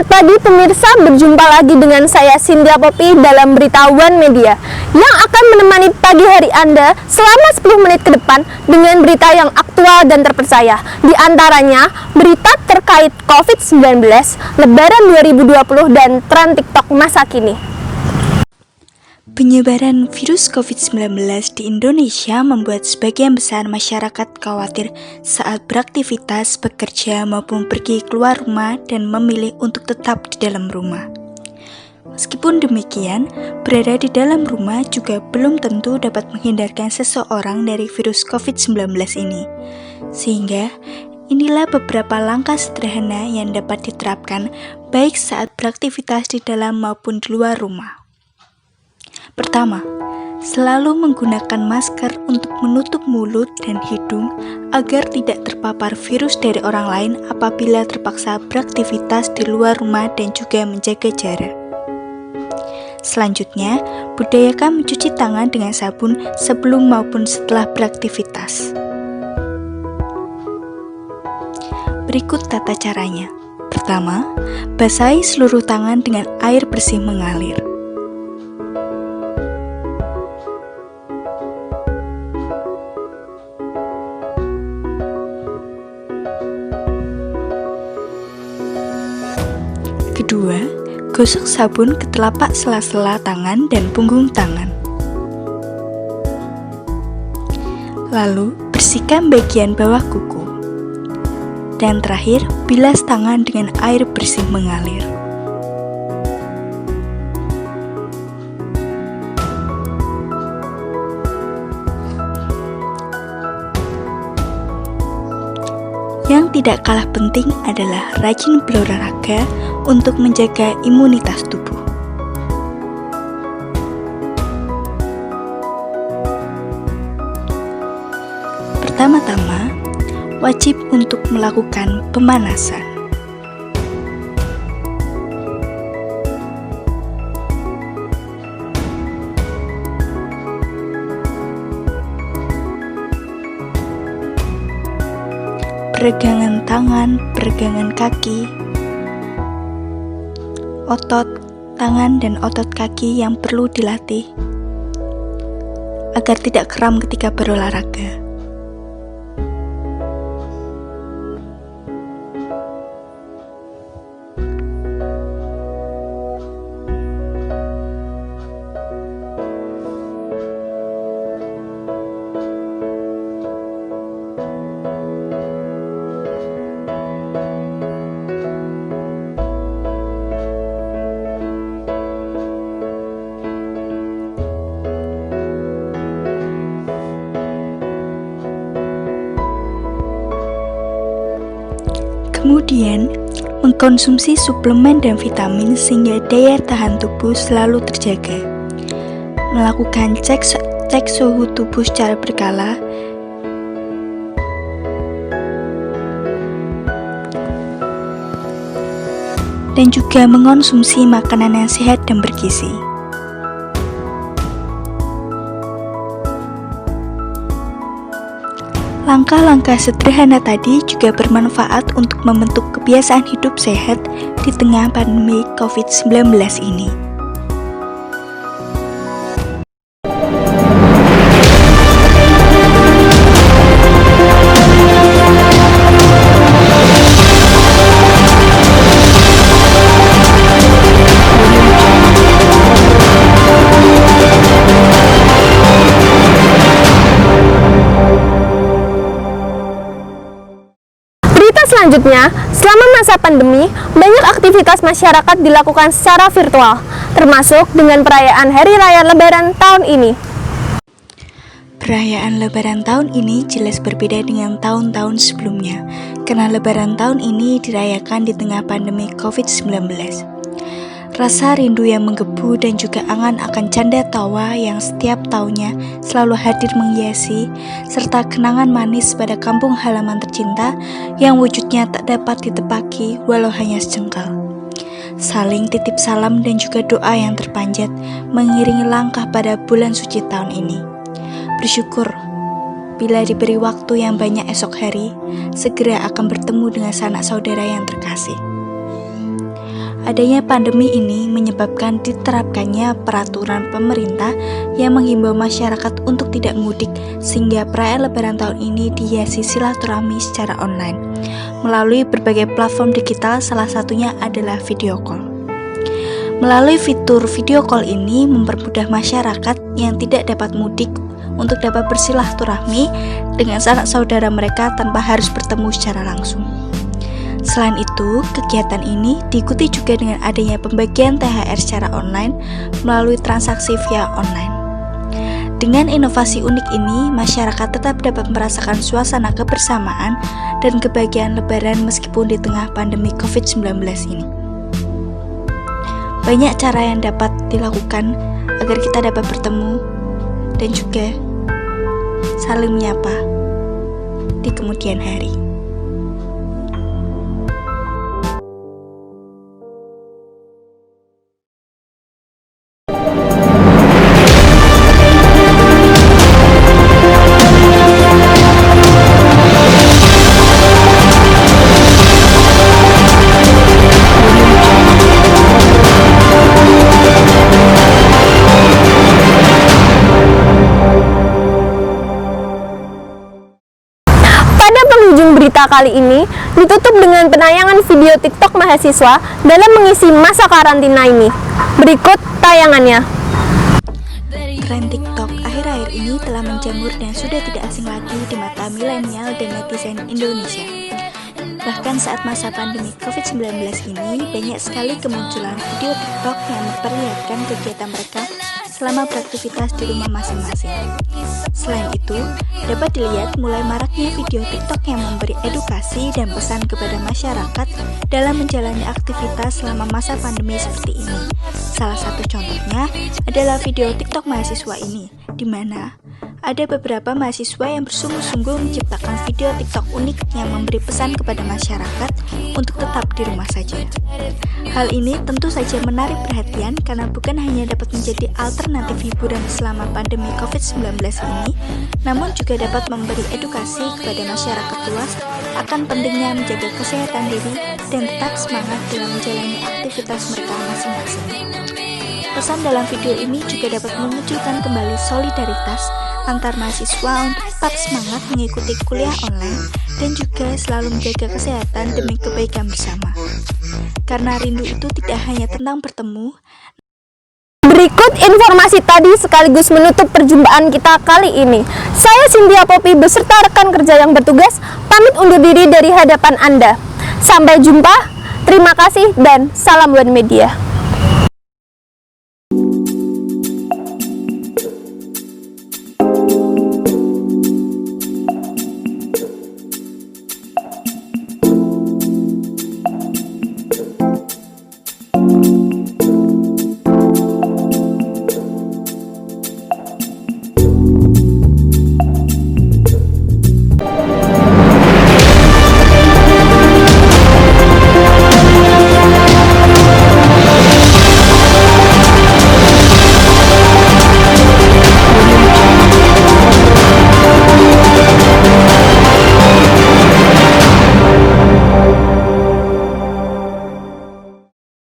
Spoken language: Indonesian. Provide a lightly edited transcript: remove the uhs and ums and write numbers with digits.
pagi pemirsa, berjumpa lagi dengan saya Cynthia Poppy dalam berita One Media yang akan menemani pagi hari Anda selama 10 menit ke depan dengan berita yang aktual dan terpercaya. Di antaranya berita terkait COVID-19, Lebaran 2020 dan tren TikTok masa kini. Penyebaran virus COVID-19 di Indonesia membuat sebagian besar masyarakat khawatir saat beraktivitas, bekerja, maupun pergi keluar rumah dan memilih untuk tetap di dalam rumah. Meskipun demikian, berada di dalam rumah juga belum tentu dapat menghindarkan seseorang dari virus COVID-19 ini. Sehingga, inilah beberapa langkah sederhana yang dapat diterapkan baik saat beraktivitas di dalam maupun di luar rumah. Pertama, selalu menggunakan masker untuk menutup mulut dan hidung agar tidak terpapar virus dari orang lain apabila terpaksa beraktivitas di luar rumah dan juga menjaga jarak. Selanjutnya, budayakan mencuci tangan dengan sabun sebelum maupun setelah beraktivitas. Berikut tata caranya. Pertama, basahi seluruh tangan dengan air bersih mengalir. Kedua, gosok sabun ke telapak sela-sela tangan dan punggung tangan. Lalu, bersihkan bagian bawah kuku. Dan terakhir, bilas tangan dengan air bersih mengalir. Yang tidak kalah penting adalah rajin berolahraga untuk menjaga imunitas tubuh. Pertama-tama, wajib untuk melakukan pemanasan. Peregangan tangan, peregangan kaki, otot tangan dan otot kaki yang perlu dilatih agar tidak kram ketika berolahraga. Kemudian, mengkonsumsi suplemen dan vitamin sehingga daya tahan tubuh selalu terjaga. Melakukan cek suhu tubuh secara berkala. Dan juga mengonsumsi makanan yang sehat dan bergizi. Langkah-langkah sederhana tadi juga bermanfaat untuk membentuk kebiasaan hidup sehat di tengah pandemi COVID-19 ini. Selanjutnya, selama masa pandemi, banyak aktivitas masyarakat dilakukan secara virtual, termasuk dengan perayaan Hari Raya Lebaran tahun ini. Perayaan Lebaran tahun ini jelas berbeda dengan tahun-tahun sebelumnya, karena Lebaran tahun ini dirayakan di tengah pandemi COVID-19. Rasa rindu yang menggebu dan juga angan akan canda tawa yang setiap tahunnya selalu hadir menghiasi, serta kenangan manis pada kampung halaman tercinta yang wujudnya tak dapat ditepaki walau hanya sejengkal. Saling titip salam dan juga doa yang terpanjat mengiringi langkah pada bulan suci tahun ini. Bersyukur bila diberi waktu yang banyak esok hari, segera akan bertemu dengan sanak saudara yang terkasih. Adanya pandemi ini menyebabkan diterapkannya peraturan pemerintah yang menghimbau masyarakat untuk tidak mudik, sehingga perayaan Lebaran tahun ini dihiasi silaturahmi secara online melalui berbagai platform digital, salah satunya adalah video call. Melalui fitur video call ini mempermudah masyarakat yang tidak dapat mudik untuk dapat bersilaturahmi dengan sanak saudara mereka tanpa harus bertemu secara langsung. Selain itu, kegiatan ini diikuti juga dengan adanya pembagian THR secara online melalui transaksi via online. Dengan inovasi unik ini, masyarakat tetap dapat merasakan suasana kebersamaan dan kebahagiaan Lebaran meskipun di tengah pandemi COVID-19 ini. Banyak cara yang dapat dilakukan agar kita dapat bertemu dan juga saling menyapa di kemudian hari. Berita kali ini ditutup dengan penayangan video TikTok mahasiswa dalam mengisi masa karantina ini. Berikut tayangannya. Tren TikTok akhir-akhir ini telah menjamur dan sudah tidak asing lagi di mata milenial dan netizen Indonesia. Bahkan saat masa pandemi COVID-19 ini, banyak sekali kemunculan video TikTok yang memperlihatkan kegiatan mereka selama beraktivitas di rumah masing-masing. Selain itu, dapat dilihat mulai maraknya video TikTok yang memberi edukasi dan pesan kepada masyarakat dalam menjalani aktivitas selama masa pandemi seperti ini. Salah satu contohnya adalah video TikTok mahasiswa ini, di mana ada beberapa mahasiswa yang bersungguh-sungguh menciptakan video TikTok unik yang memberi pesan kepada masyarakat untuk tetap di rumah saja. Hal ini tentu saja menarik perhatian karena bukan hanya dapat menjadi alternatif hiburan selama pandemi COVID-19 ini, namun juga dapat memberi edukasi kepada masyarakat luas akan pentingnya menjaga kesehatan diri dan tetap semangat dalam menjalani aktivitas mereka masing-masing. Pesan dalam video ini juga dapat memunculkan kembali solidaritas antar mahasiswa untuk tetap semangat mengikuti kuliah online dan juga selalu menjaga kesehatan demi kebaikan bersama. Karena rindu itu tidak hanya tentang bertemu. Berikut informasi tadi sekaligus menutup perjumpaan kita kali ini. Saya Cynthia Poppy beserta rekan kerja yang bertugas pamit undur diri dari hadapan Anda. Sampai jumpa, terima kasih dan salam One Media.